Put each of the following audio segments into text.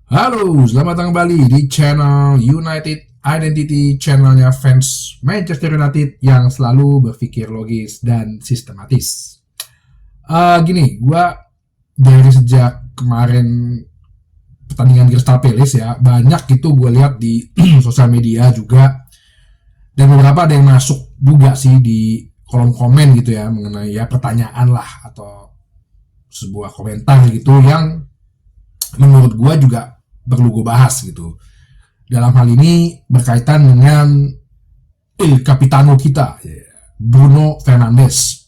Halo, selamat datang kembali di channel United Identity, channelnya fans Manchester United yang selalu berpikir logis dan sistematis. Gini, gua dari sejak kemarin pertandingan Crystal Palace ya, banyak gitu gue lihat di sosial media juga, dan beberapa ada yang masuk juga sih di kolom komen gitu ya, mengenai ya pertanyaan lah atau sebuah komentar gitu yang menurut gue juga perlu gue bahas gitu. Dalam hal ini berkaitan dengan Il Capitano kita, Bruno Fernandes.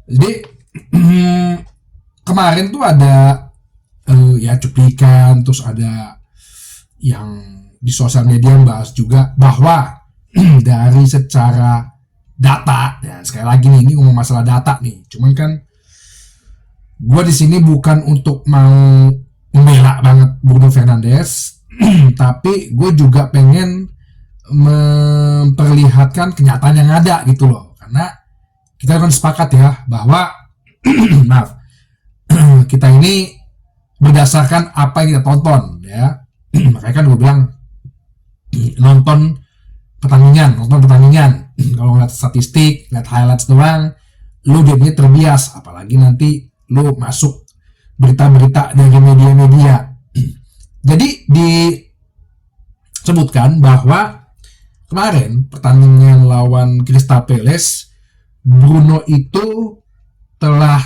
Jadi kemarin tuh ada ya cuplikan, terus ada yang di sosial media membahas juga bahwa dari secara data, dan sekali lagi nih ini ngomong masalah data nih, cuman kan gue di sini bukan untuk mau membela banget Bruno Fernandes, tapi gue juga pengen memperlihatkan kenyataan yang ada gitu loh, karena kita kan sepakat ya bahwa maaf, kita ini berdasarkan apa yang kita tonton ya. Makanya kan gue bilang nonton pertandingan. Kalau ngeliat statistik, ngeliat highlights doang, lu jadinya terbias, apalagi nanti lu masuk berita-berita dari media-media. Jadi disebutkan bahwa kemarin pertandingan lawan Crystal Palace, Bruno itu telah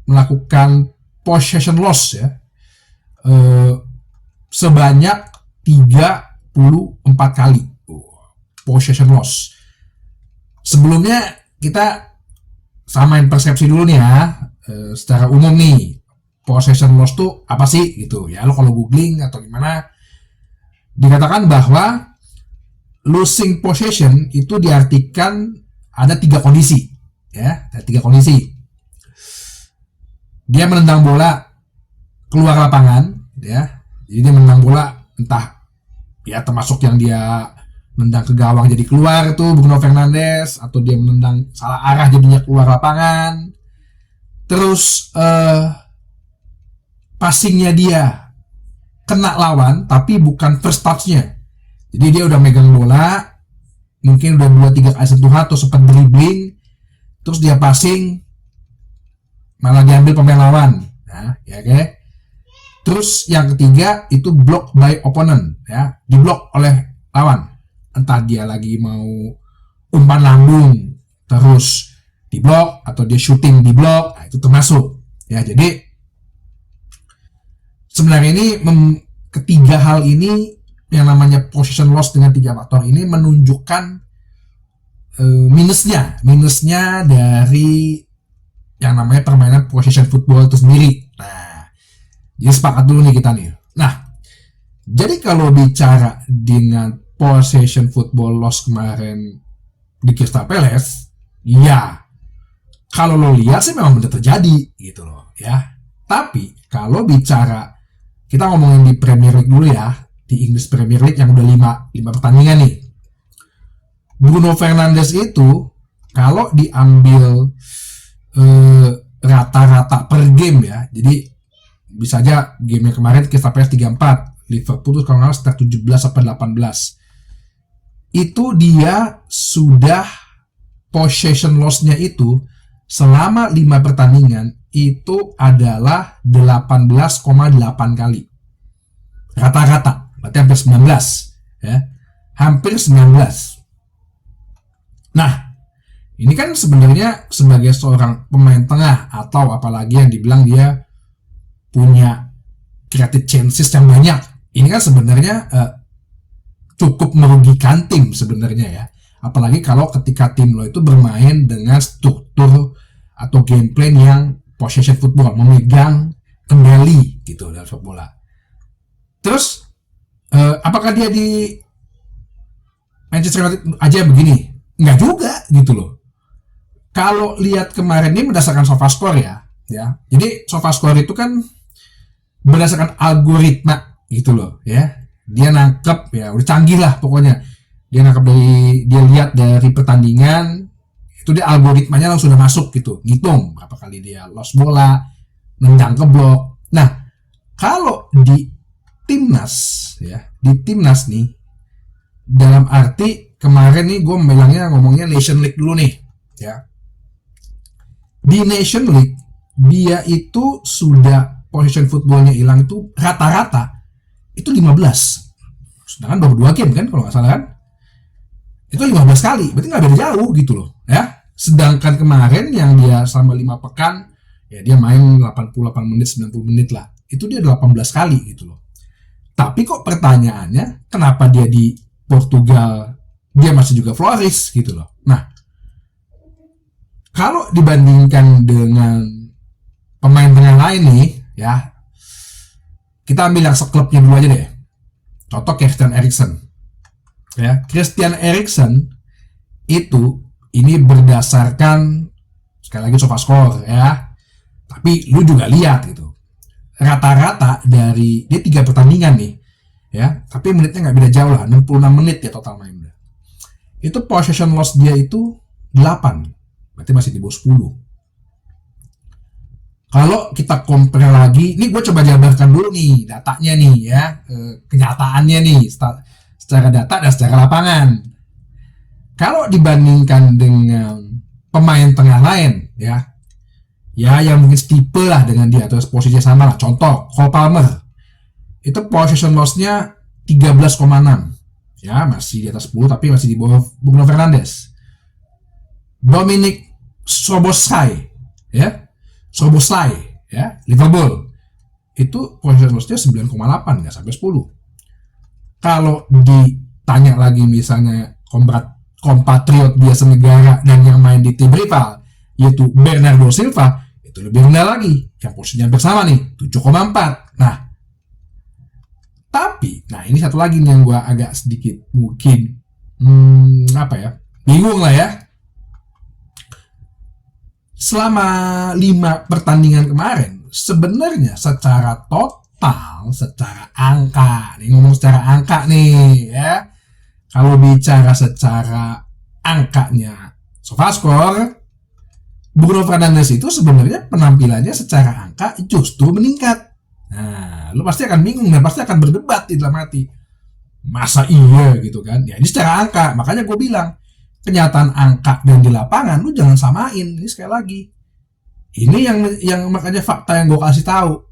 melakukan possession loss ya, sebanyak 34 kali possession loss. Sebelumnya kita samain persepsi dulu nih ya, secara umum nih, possession loss tuh apa sih gitu ya. Lo kalau googling atau gimana, dikatakan bahwa losing possession itu diartikan ada 3 kondisi ya, ada 3 kondisi. Dia menendang bola keluar lapangan ya, jadi dia menendang bola entah ya termasuk yang dia menendang ke gawang jadi keluar tuh Bruno Fernandes, atau dia menendang salah arah jadinya keluar lapangan. Terus passingnya dia kena lawan tapi bukan first touch-nya, jadi dia udah megang bola, mungkin udah 2-3 kali sentuhan atau sempat dribbling, terus dia passing malah diambil pemain lawan. Nah, ya oke. Terus yang ketiga itu block by opponent ya, diblok oleh lawan, entah dia lagi mau umpan lambung terus diblok, atau dia shooting diblok. Nah, itu termasuk ya. Jadi sebenarnya ini ketiga hal ini, yang namanya possession loss dengan 3 faktor ini menunjukkan minusnya dari yang namanya permainan possession football itu sendiri. Nah, jadi sepakat dulu nih kita nih. Nah, jadi kalau bicara dengan possession football loss kemarin di Crystal Palace, ya kalau lo lihat sih memang benar terjadi gitu loh ya. Tapi kalau bicara, kita ngomongin di Premier League dulu ya, di English Premier League yang udah 5 pertandingan nih. Bruno Fernandes itu kalau diambil rata-rata per game ya, jadi bisa aja game yang kemarin kita PS 3-4, Liverpool tuh kalau nggak start 17-18, itu dia sudah possession loss-nya itu selama 5 pertandingan itu adalah 18,8 kali rata-rata, berarti hampir 19 ya, hampir 19. Nah, ini kan sebenarnya sebagai seorang pemain tengah, atau apalagi yang dibilang dia punya creative chances yang banyak, ini kan sebenarnya cukup merugikan tim sebenarnya ya. Apalagi kalau ketika tim lo itu bermain dengan struktur atau game plan yang possession football, memegang kendali gitu dalam sepak bola. Terus apakah dia di Manchester United aja begini? Enggak juga gitu loh. Kalau lihat kemarin ini berdasarkan SofaScore ya. Jadi SofaScore itu kan berdasarkan algoritma gitu loh ya. Dia nangkep ya, udah canggih lah pokoknya. Dia nangkep dia lihat dari pertandingan, itu dia algoritmanya langsung sudah masuk gitu. Ngitung berapa kali dia lost bola, nendang ke blok. Nah, kalau di timnas ya, di timnas nih, dalam arti kemarin nih gue ngomongnya Nation League dulu nih ya. Di Nation League dia itu sudah possession footballnya hilang itu rata-rata itu 15, sedangkan baru 2 game kan kalau nggak salah kan, itu 15 kali, berarti nggak beda jauh gitu loh ya. Sedangkan kemarin yang dia selama 5 pekan ya dia main 88 menit 90 menit lah, itu dia 18 kali gitu loh. Tapi kok pertanyaannya kenapa dia di Portugal dia masih juga flourish gitu loh. Nah, kalau dibandingkan dengan pemain tengah lain nih ya, kita ambil yang seklubnya dulu aja deh. Contoh Christian Eriksen ya. Christian Eriksen itu ini berdasarkan sekali lagi SofaScore ya, tapi lu juga lihat gitu, rata-rata dari dia 3 pertandingan nih ya, tapi menitnya nggak beda jauh lah, 66 menit ya total main. Itu possession loss dia itu 8, berarti masih di bawah 10. Kalau kita compare lagi, ini gue coba jabarkan dulu nih datanya nih ya, kenyataannya nih secara data dan secara lapangan. Kalau dibandingkan dengan pemain tengah lain ya yang mungkin setipe lah dengan dia atau posisinya sama lah, contoh Cole Palmer itu possession loss-nya 13,6 ya, masih di atas 10 tapi masih di bawah Bruno Fernandes. Dominic Szoboszlai ya Liverpool itu possession loss-nya 9,8, nggak sampai 10. Kalau ditanya lagi misalnya kompatriot dia senegara dan yang main di tim rival yaitu Bernardo Silva, itu lebih rendah lagi, yang posisinya bersama nih 7,4. Tapi ini satu lagi nih yang gue agak sedikit mungkin bingung lah ya. Selama 5 pertandingan kemarin sebenarnya secara total, secara angka nih, ngomong secara angka nih ya, kalau bicara secara angkanya SofaScore, Bruno Fernandes itu sebenarnya penampilannya secara angka justru meningkat. Nah, lu pasti akan bingung dan pasti akan berdebat di dalam hati. Masa iya gitu kan? Ya ini secara angka, makanya gue bilang kenyataan angka dan di lapangan lu jangan samain. Ini sekali lagi, ini yang makanya fakta yang gue kasih tahu.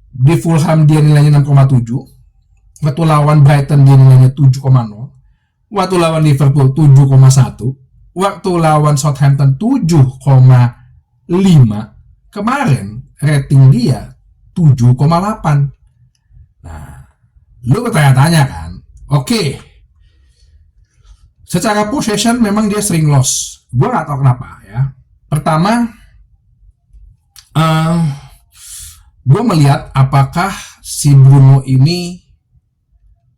Di Fulham dia nilainya 6,7, waktu lawan Brighton dia nilainya 7,0, waktu lawan Liverpool 7,1, waktu lawan Southampton 7,5, kemarin rating dia 7,8. Nah, lu bertanya-tanya kan, oke, secara possession memang dia sering loss. Gue gak tahu kenapa ya. Pertama, gue melihat apakah si Bruno ini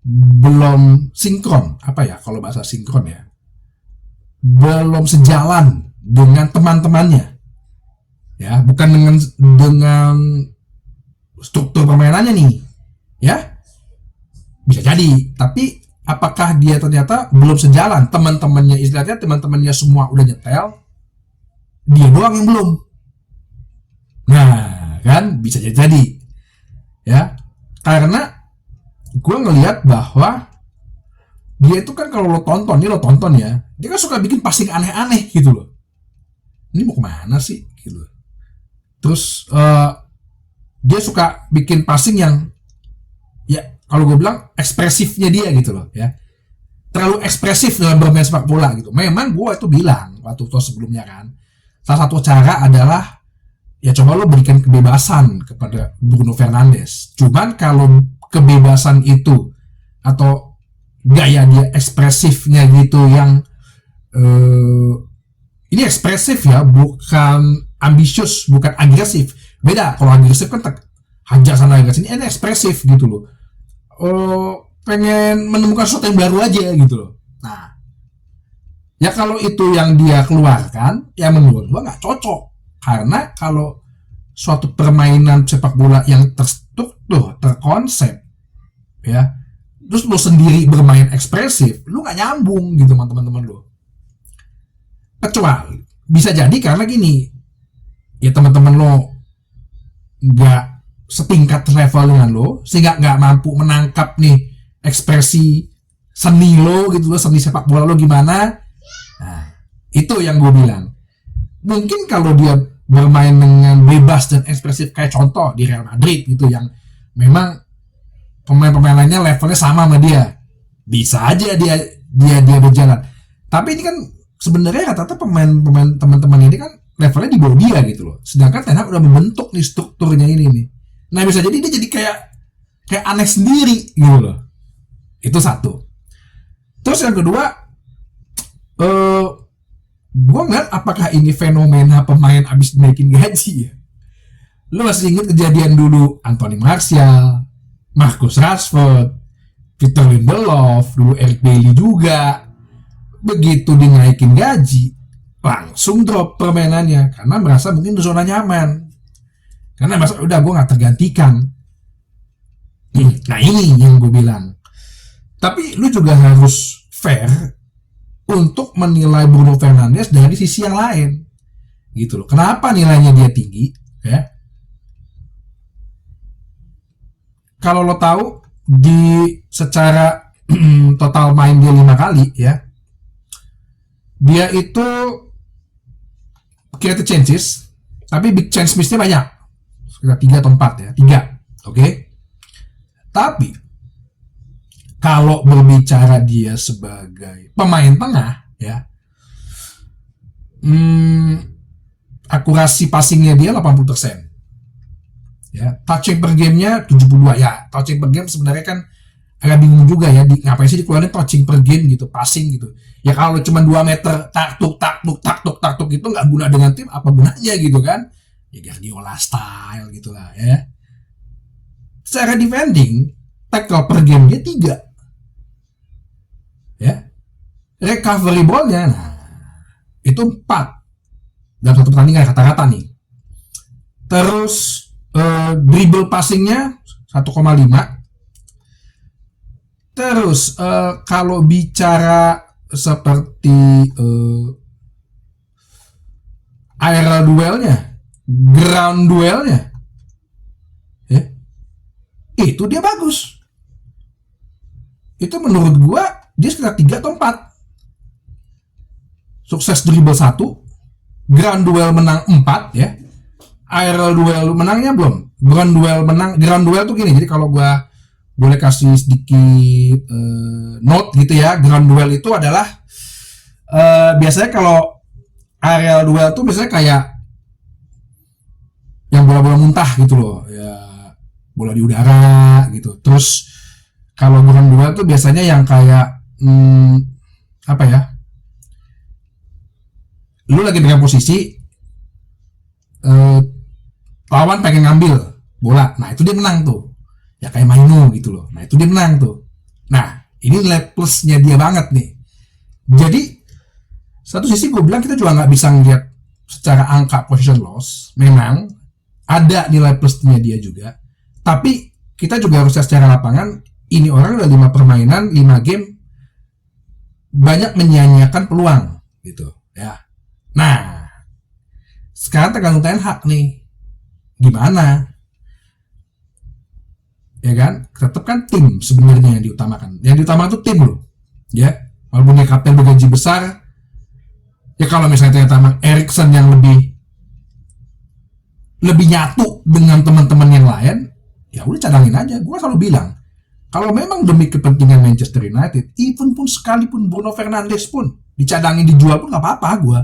belum sinkron, kalau bahasa sinkron ya, belum sejalan dengan teman-temannya ya, bukan dengan struktur permainannya nih ya, bisa jadi. Tapi apakah dia ternyata belum sejalan, teman-temannya istilahnya teman-temannya semua udah nyetel, dia doang yang belum. Nah kan bisa jadi ya, karena gue ngelihat bahwa dia itu kan kalau lo tonton ya, dia kan suka bikin passing aneh-aneh gitu loh. Ini mau kemana sih gitu. Terus dia suka bikin passing yang ya kalau gue bilang ekspresifnya dia gitu loh ya, terlalu ekspresif dalam bermain sepak bola gitu. Memang gue itu bilang waktu itu sebelumnya kan, salah satu cara adalah ya coba lo berikan kebebasan kepada Bruno Fernandes. Cuman kalau kebebasan itu atau gaya dia ekspresifnya gitu yang ini ekspresif ya, bukan ambisius, bukan agresif. Beda, kalau agresif kan hajar sana hajar sini, ini ekspresif gitu loh. Pengen menemukan sesuatu yang baru aja gitu loh. Nah, ya kalau itu yang dia keluarkan, ya menurut gua nggak cocok. Karena kalau suatu permainan sepak bola yang terstruktur, terkonsep, ya, terus lo sendiri bermain ekspresif, lo nggak nyambung gitu sama teman-teman lo. Kecuali bisa jadi karena gini, ya teman-teman lo nggak setingkat level dengan lo, sehingga nggak mampu menangkap nih ekspresi seni lo gitu loh, seni sepak bola lo gimana. Nah, itu yang gue bilang. Mungkin kalau dia bermain dengan bebas dan ekspresif kayak contoh di Real Madrid gitu, yang memang pemain-pemain lainnya levelnya sama sama dia, bisa aja dia berjalan. Tapi ini kan sebenarnya rata-rata pemain teman-teman ini kan levelnya di bawah dia gitu loh. Sedangkan Ten Hag udah membentuk nih strukturnya ini nih. Nah, bisa jadi dia jadi kayak aneh sendiri gitu loh. Itu satu. Terus yang kedua, gue ngeliat apakah ini fenomena pemain abis naikin gaji ya. Lu masih inget kejadian dulu Anthony Martial, Marcus Rashford, Peter Lindelof, dulu Eric Bailly juga. Begitu dinaikin gaji, langsung drop permainannya karena merasa mungkin di zona nyaman. Karena merasa udah gue gak tergantikan. Nah, ini yang gue bilang. Tapi lu juga harus fair untuk menilai Bruno Fernandes dari sisi yang lain. Gitu loh. Kenapa nilainya dia tinggi? Ya. Kalau lo tahu di secara total main dia 5 kali ya. Dia itu creative chances, tapi big chance miss-nya banyak. Sekitar 3 atau 4 ya. 3. Oke. Tapi kalau berbicara dia sebagai pemain tengah ya, akurasi passingnya dia 80%. Ya, touching per game-nya 72 ya. Touching per game sebenarnya kan agak bingung juga ya, ngapain sih dikeluarin touching per game gitu, passing gitu. Ya kalau cuma 2 meter taktuk itu nggak guna dengan tim, apa gunanya gitu kan? Ya Guardiola style gitulah ya. Secara defending, tackle per game dia 3. Ya. Recovery ball-nya nah itu 4 dalam satu pertandingan kata-kata nih. Terus dribble passingnya 1,5. Terus kalau bicara seperti aerial duelnya, ground duelnya, ya, itu dia bagus. Itu menurut gua dia sekitar 3 atau 4. Sukses dribble 1, ground duel menang 4 ya. Aerial duel menangnya belum. Ground duel tuh gini. Jadi kalau gua boleh kasih sedikit note gitu ya, ground duel itu adalah biasanya kalau aerial duel tuh biasanya kayak yang bola-bola muntah gitu loh ya, bola di udara gitu. Terus kalau ground duel tuh biasanya yang kayak apa ya, lu lagi dengan posisi lawan pengen ngambil bola, nah itu dia menang tuh. Ya kayak Mainu gitu loh. Nah itu dia menang tuh. Nah ini nilai plusnya dia banget nih. Jadi satu sisi gue bilang kita juga nggak bisa ngeliat secara angka position loss. Memang ada nilai plusnya dia juga. Tapi kita juga harus secara lapangan. Ini orang udah 5 permainan, 5 game banyak menyia-nyiakan peluang gitu ya. Nah sekarang tergantung Ten Hag nih. Gimana? Ya kan, tetap kan tim sebenarnya yang diutamakan. Yang diutamakan tuh tim loh, ya. Walaupun dia kapten bergaji besar, ya kalau misalnya ternyata Eriksen yang lebih nyatu dengan teman-teman yang lain, ya udah cadangin aja. Gue selalu bilang, kalau memang demi kepentingan Manchester United, even pun sekalipun Bruno Fernandes pun dicadangin dijual pun nggak apa-apa gue.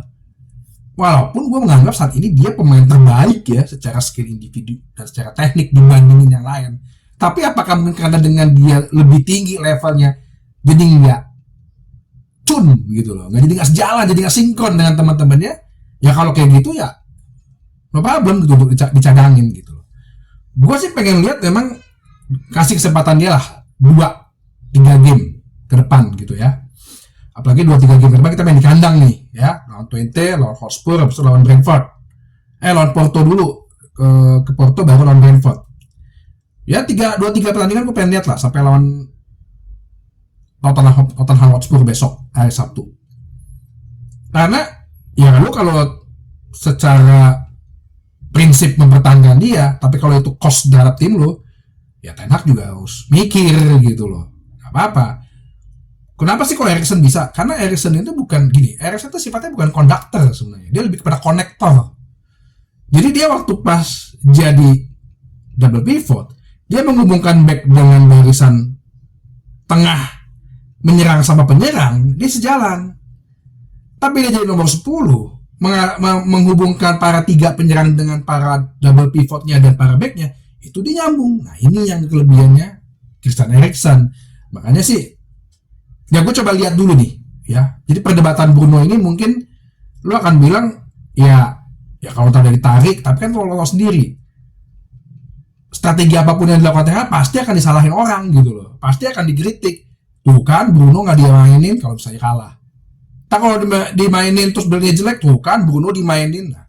Walaupun gue menganggap saat ini dia pemain terbaik ya secara skill individu dan secara teknik dibandingin yang lain. Tapi apakah mungkin karena dengan dia lebih tinggi levelnya jadi nggak cun gitu loh, jadi nggak sejalan, jadi nggak sinkron dengan teman-temannya? Ya kalau kayak gitu ya no problem gitu untuk dicadangin gitu loh. Gue sih pengen lihat memang kasih kesempatan dia lah 2-3 game ke depan gitu ya. Apalagi 2-3 game ke depan kita main di kandang nih ya, lawan Twente, lawan Hotspur, habis itu lawan Brentford. Lawan Porto dulu, ke Porto baru lawan Brentford. Ya 2-3 pertandingan gue pengen lihat lah sampai lawan Tottenham Hotspur besok hari Sabtu. Karena ya lu kalau secara prinsip mempertahankan dia, tapi kalau itu cost terhadap tim lo, ya Ten Hag juga harus mikir gitu loh. Gak apa-apa. Kenapa sih kalau Eriksen bisa? Karena Eriksen itu bukan gini. Eriksen itu sifatnya bukan konduktor sebenarnya. Dia lebih kepada konektor. Jadi dia waktu pas jadi double pivot, dia menghubungkan back dengan barisan tengah menyerang sama penyerang, dia sejalan. Tapi dia jadi nomor 10, menghubungkan para 3 penyerang dengan para double pivotnya dan para backnya, itu dia nyambung. Nah ini yang kelebihannya Christian Eriksen. Makanya sih, ya gue coba lihat dulu nih, ya. Jadi perdebatan Bruno ini mungkin lu akan bilang, ya kalau tadi ditarik, tapi kan lo sendiri. Strategi apapun yang dilakukan Ten Hag pasti akan disalahin orang gitu loh, pasti akan dikritik. Tuh kan Bruno nggak dia mainin kalau misalnya kalah. Tak kalau dimainin terus belinya jelek, tuh kan Bruno dimainin. Nah,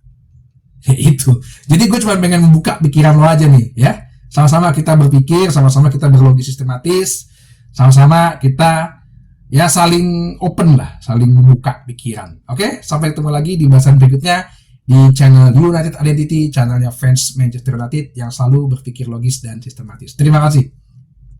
ya itu. Jadi gue cuma pengen membuka pikiran lo aja nih, ya. Sama-sama kita berpikir, sama-sama kita berlogis sistematis, sama-sama kita ya saling open lah, saling membuka pikiran. Oke, sampai ketemu lagi di bahasan berikutnya di channel United Identity, channelnya fans Manchester United yang selalu berpikir logis dan sistematis. Terima kasih.